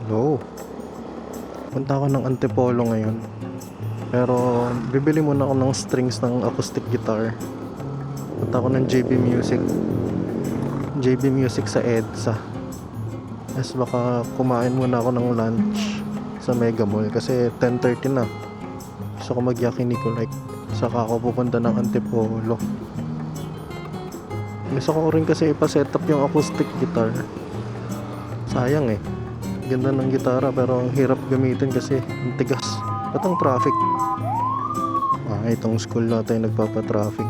No. Punta ako ng Antipolo ngayon. Pero bibili muna ako ng strings ng acoustic guitar. Punta ako ng JB Music. JB Music sa EDSA. Tapos baka kumain muna ako ng lunch sa Mega Mall kasi 10:30 na. Gusto ko mag-Yakiniku like. Saka ako pupunta ng Antipolo. Gusto ko rin kasi ipa-set up yung acoustic guitar. Sayang eh. Ganda ng gitara pero ang hirap gamitin kasi ang tigas. Ba't ang traffic? Itong school natin nagpapa-traffic.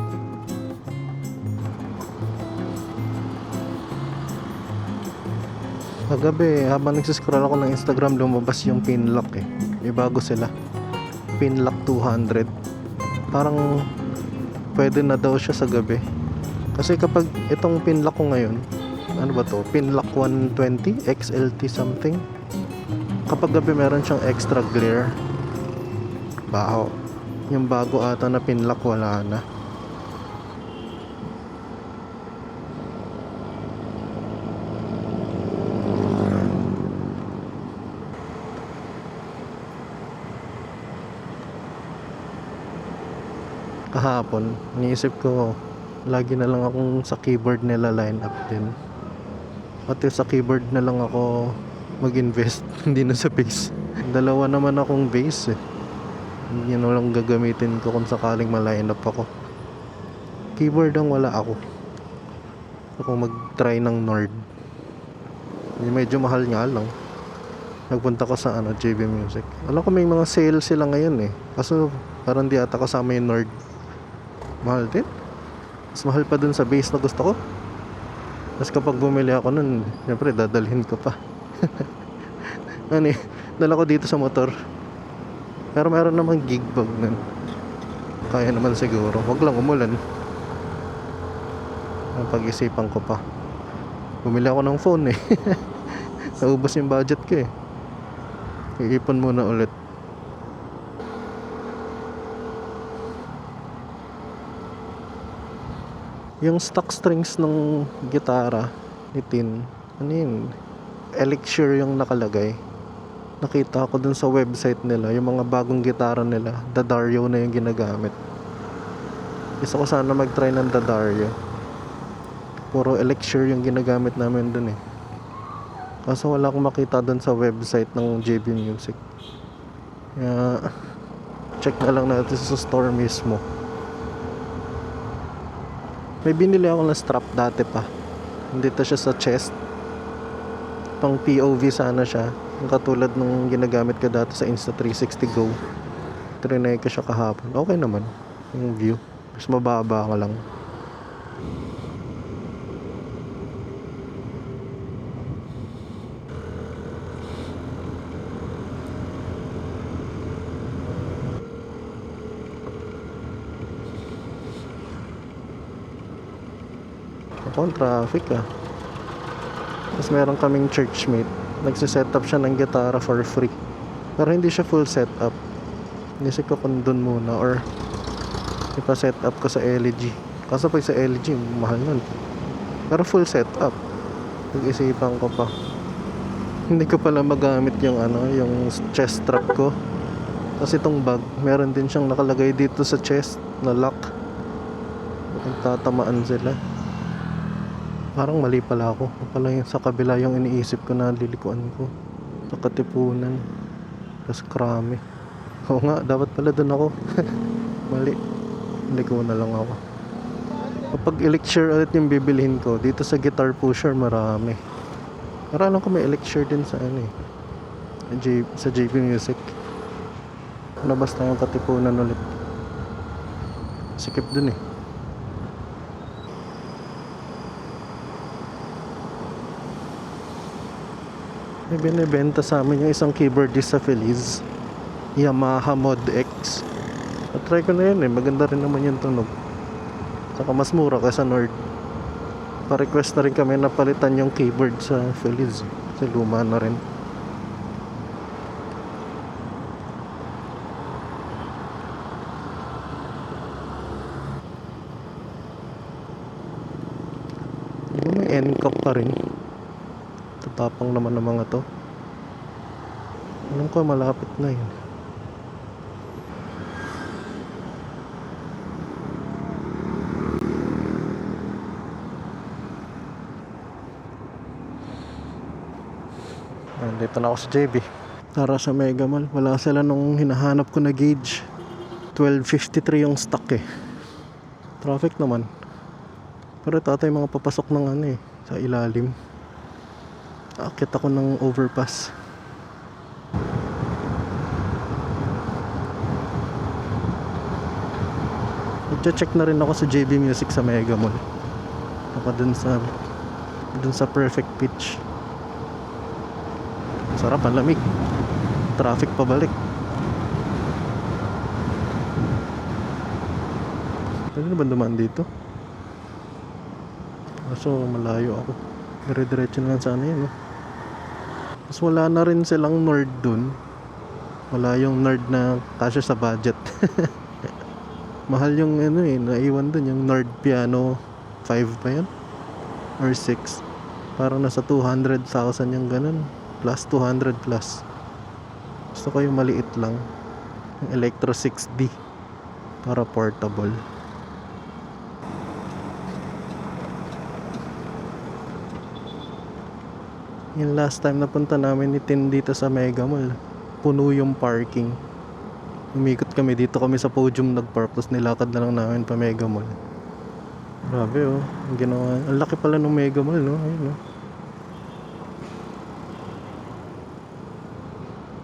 Kagabi habang nagsiscroll ako ng Instagram lumabas yung Pinlock eh. May bago sila. Pinlock 200. Parang pwede na daw siya sa gabi. Kasi kapag itong Pinlock ko ngayon, ano ba to? Pinlock 120 XLT something. Kapag gabi meron siyang extra glare. Baho. Yung bago ata na Pinlock wala na. Kahapon, iniisip ko lagi na lang akong sa keyboard nila line up din. Pati sa keyboard na lang ako mag-invest, hindi na sa bass. Dalawa naman akong bass eh. Yun na lang gagamitin ko kung sakaling ma-line up ako. Keyboard ang wala ako. Ako mag-try ng Nord. Medyo mahal nga lang. Nagpunta ko sa JB Music. Alam ko may mga sale sila ngayon eh. Kaso parang di ata kasama yung Nord. Mahal din. Mas mahal pa dun sa bass na gusto ko. Tapos kapag bumili ako nun, siyempre dadalhin ko pa. Dala ko dito sa motor. Pero meron namang gig bag nun. Kaya naman siguro. Wag lang umulan. Ang pag-isipan ko pa. Bumili ako ng phone eh. Naubos yung budget ko eh. Iipon muna ulit. Yung stock strings ng gitara ni Tin, ano yun? Elixir yung nakalagay. Nakita ko dun sa website nila, yung mga bagong gitara nila, D'Addario na yung ginagamit. Gusto ko sana mag-try ng D'Addario. Puro Elixir yung ginagamit namin dun eh. Kaso wala akong makita dun sa website ng JB Music. Kaya check na lang natin sa store mismo. May binili ako na strap dati pa. Dito siya sa chest. Pang POV sana siya. Yung katulad nung ginagamit ko dati sa Insta360 Go. Trinay ko siya kahapon. Okay naman yung view. Mas mababa ka lang. Ako ang traffic ah. Tapos meron kaming churchmate. Nagsiset up siya ng gitara for free. Pero hindi siya full setup. Inisip ko kung dun muna or ipa-set up ko sa LG. Kaso pag sa LG, mahal nun. Pero full setup. Pag-isipan ko pa. Hindi ko pala magamit yung yung chest strap ko. Kasi itong bag, meron din siyang nakalagay dito sa chest na lock. Nagtatamaan sila. Parang mali pala ako. Pala yung sa kabila yung iniisip ko na lilikuan ko. Sa Katipunan. Tapos Krami. Oo nga, dapat pala dun ako. Mali. Liliko na lang ako. Kapag Elixir ulit yung bibilhin ko, dito sa Guitar Pusher marami. Pero alam ko may Elixir din sa sa JB Music. Basta yung Katipunan ulit. Sikip dun eh. May binibenta sa amin yung isang keyboardist sa Feliz, Yamaha Mod X. Try ko na yun eh, maganda rin naman yung tunog. Saka mas mura kaysa Nord. Pa-request na rin kami na palitan yung keyboard sa Feliz. Kasi luma na rin. May NCAP pa rin. Tatapang naman ng mga to. Alam ko malapit na yun. Nandito na ako sa JB. Tara sa Mega Mall. Wala sila nung hinahanap ko na gauge. 12:53 yung stock eh. Traffic naman. Pero ito ata yung mga papasok ng ano eh, sa ilalim. Akit ako ng overpass. Nagche-check na rin ako sa JB Music sa Mega Mall. Ako dun sa Perfect Pitch. Sarap, ang lamig. Traffic pabalik. Pwede na ba dumaan dito? Kaso malayo ako. Dire-diretso na lang sana yun. Mas wala na rin silang nerd dun. Wala yung nerd na kasya sa budget. Mahal yung ano eh, naiwan dun yung nerd piano 5 pa yan? Or 6. Parang nasa 200,000 yung ganun. Plus 200 plus. Gusto ko yung maliit lang. Yung Electro 6D. Para portable. Yung last time na punta namin ni Tin dito sa Mega Mall, puno yung parking. Umikot kami dito, kami sa podium nagpark, tapos nilakad na lang namin pa Mega Mall. Grabe oh, ang ginawa. Ang laki pala ng Mega Mall, no? Ayun oh.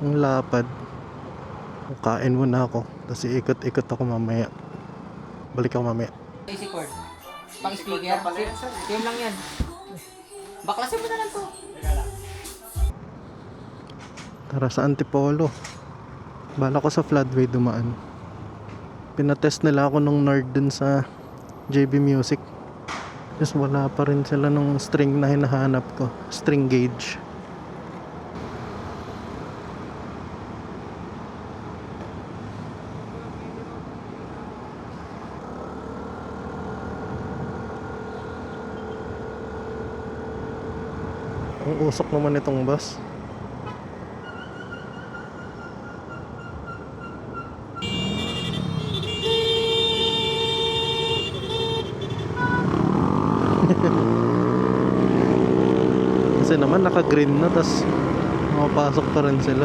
Ang lapad. Kain muna ako, tapos ikot-ikot ako mamaya. Balik ako mamaya. Easy chord. Pang speaker. Same lang yan. Baklasin mo na lang to. Tara sa Antipolo. Bala ko sa Floodway dumaan. Pinatest nila ako nung nerd dun sa JB Music. Tapos wala pa rin sila nung string na hinahanap ko. String gauge. Ang usok naman itong bus. Kasi naman naka-green na, tas makapasok pa rin sila.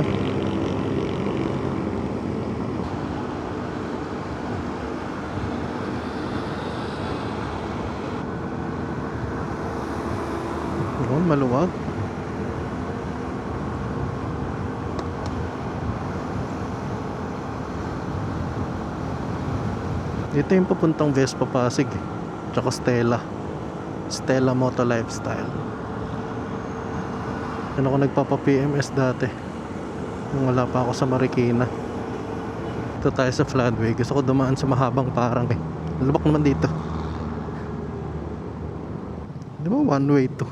Oh, maluwag. Dito yung papuntang Vespa Pasig eh. Tsaka Stella Moto Lifestyle. Yan ako nagpapa-PMS dati nung wala pa ako sa Marikina. Ito tayo sa Floodway. Gusto ko dumaan sa mahabang parang eh. Lubak naman dito. Di ba one way to?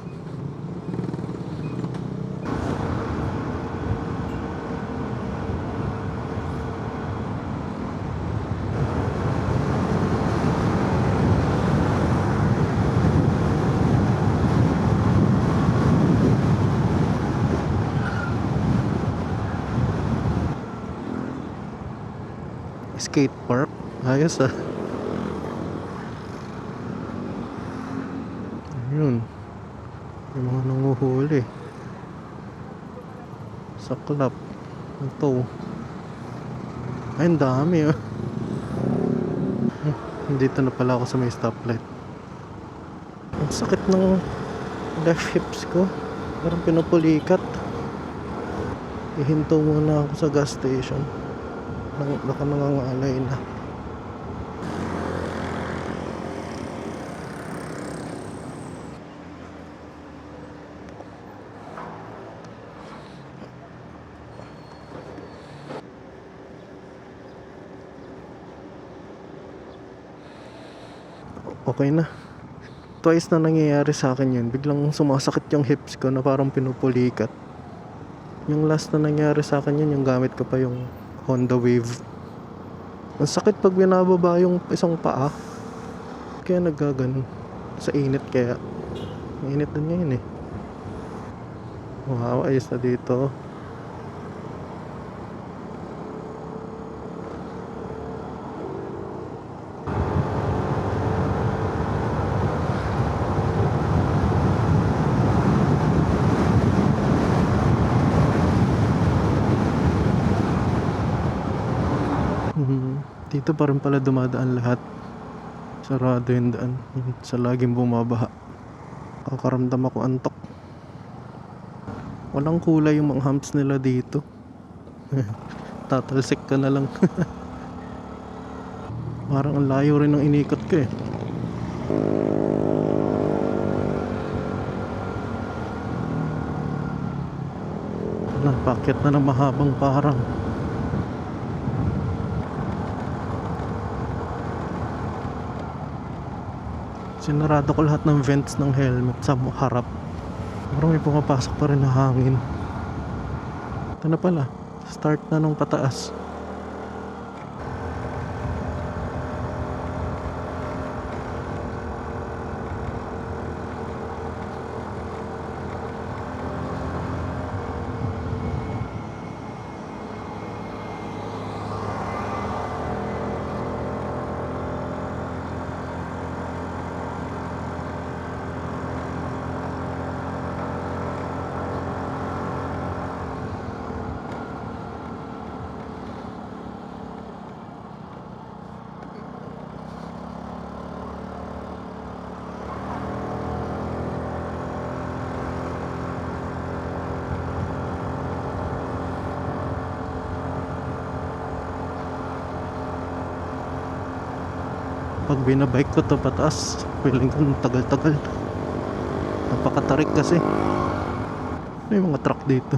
Skate park. Ayos ah. Ayun. Yung mga nanguhuli. Sa club. Ito. Ay, ang dami ah. Dito na pala ako sa may stoplight. Ang sakit ng left hips ko. Parang pinupulikat. Ihinto muna ako sa gas station. Baka nangangalay na. Okay na. Twice na nangyayari sa akin yun. Biglang sumasakit yung hips ko na parang pinupulikat. Yung last na nangyari sa akin yun, yung gamit ko pa yung Honda Wave. Ang sakit pag binababa yung isang paa. Kaya nagaganon. Sa init kaya. Mainit din ngayon eh. Wow, ayos na dito. Dito pa rin pala dumadaan lahat. Sarado yung daan. Yun, sa laging bumabaha. Kakaramdam ako antok. Walang kulay yung mga humps nila dito. Tatalsik ka na lang. Parang ang layo rin ng inikot ko eh. Napakyat na ng mahabang parang. Sinarado ko lahat ng vents ng helmet sa harap. Parang may pumapasok pa rin na hangin. Ito na pala. Start na nung pataas. Pag binabike ko to pataas, feeling ko tagal-tagal. Napakatarik kasi. May mga truck dito.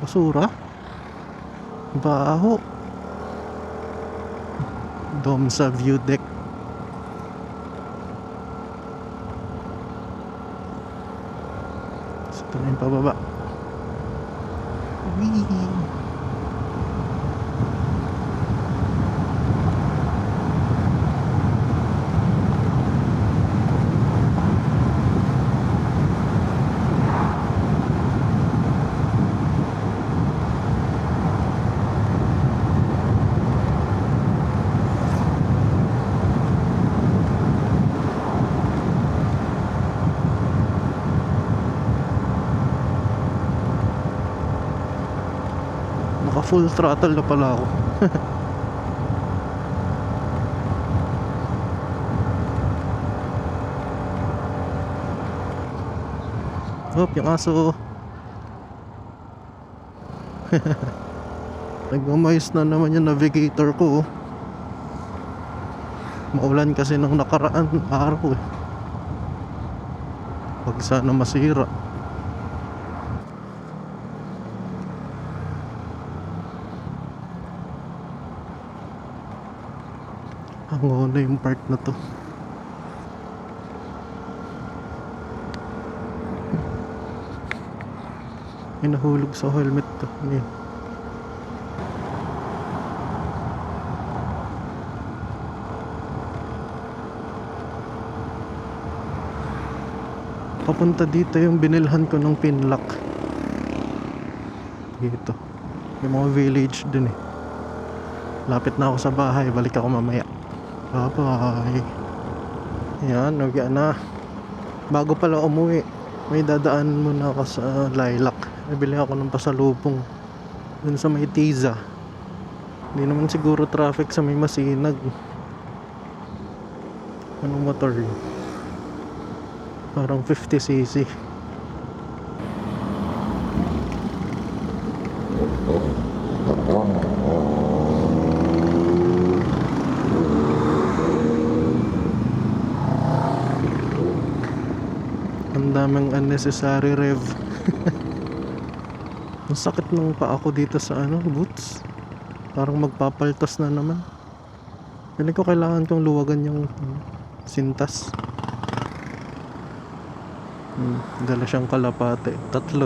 Basura? Baho. Dome sa view deck. So, ito na yung pababa. Whee! Naka full throttle na pala ako. Hop, yung aso. Nagmamayos na naman yung navigator ko. Maulan kasi nung nakaraan araw eh. Wag sana masira. Hango na yung part na to. May nahulog sa helmet to. Ano yun? Papunta dito yung binilhan ko ng pinlock. Dito. Yung mga village dun eh. Lapit na ako sa bahay. Balik ako mamaya. Bye bye. Yan, nagyan na. Bago pala umuwi, may dadaan muna ako sa Lilac. Nabili ako ng pasalubong dun sa may Tiza. Hindi naman siguro traffic sa may Masinag. Anong motor yun? Parang 50cc. Ang daming unnecessary rev. Ang sakit ng paa ko dito sa boots. Parang magpapaltos na naman. Pili ko kailangan kong luwagan yung sintas. Dala siyang kalapate. 3.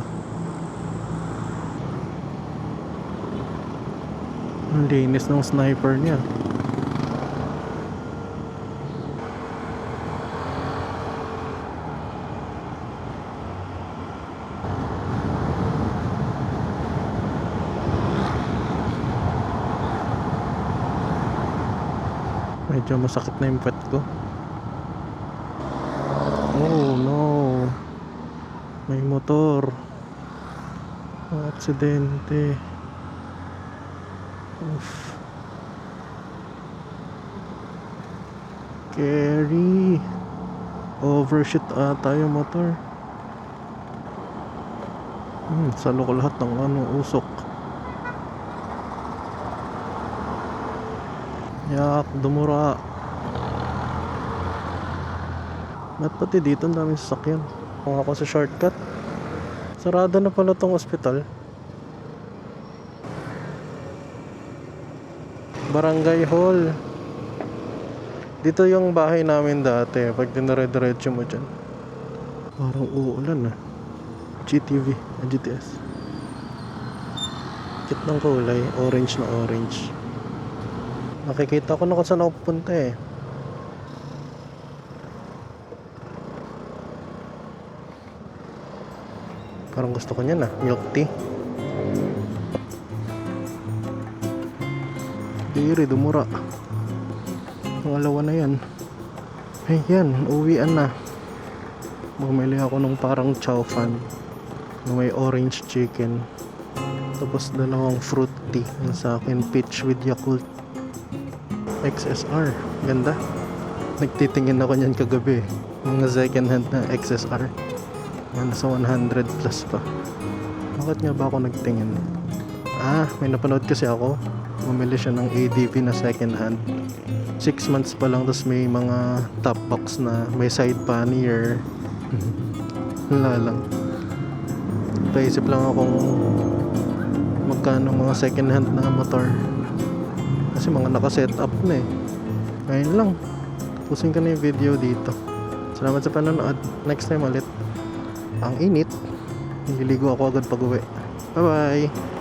Ang linis ng sniper niya. Medyo masakit na yung pet ko. Oh no. May motor. Aksidente. Oof. Carry. Overshoot ata yung motor. Salo ko lahat ng usok. Yak, dumura. At pati dito ang daming sasakyan. Kung ako sa shortcut. Sarado na pala tong ospital. Barangay Hall. Dito yung bahay namin dati. Pag dinare-diretso mo dyan. Parang uulan ah. GTV, GTS. Kit ng kulay, orange na orange. Nakikita ko na kung saan ako pupunta eh. Parang gusto ko niyan ah, milk tea. Diri, dumura. Pangalawa na yan. Ay yan, uwian na. Bumili ako nung parang chow fan na may orange chicken. Tapos dalawang fruit tea. Yung sa akin, peach with Yakult XSR. Ganda. Nagtitingin ako niyan kagabi. Mga second hand na XSR. Nasa 100 plus pa. Bakit nga ba ako nagtingin? May napanood kasi ako. Bumili siya ng ADV na second hand. 6 months pa lang, tapos may mga top box na may side pannier. Wala lang. Paisip lang akong magkano mga second hand na motor. Kasi mga naka-set up na eh. Ngayon lang. Tapusin ko na yung video dito. Salamat sa panonood. Next time ulit. Ang init. Nililigo ako agad pag uwi. Bye bye!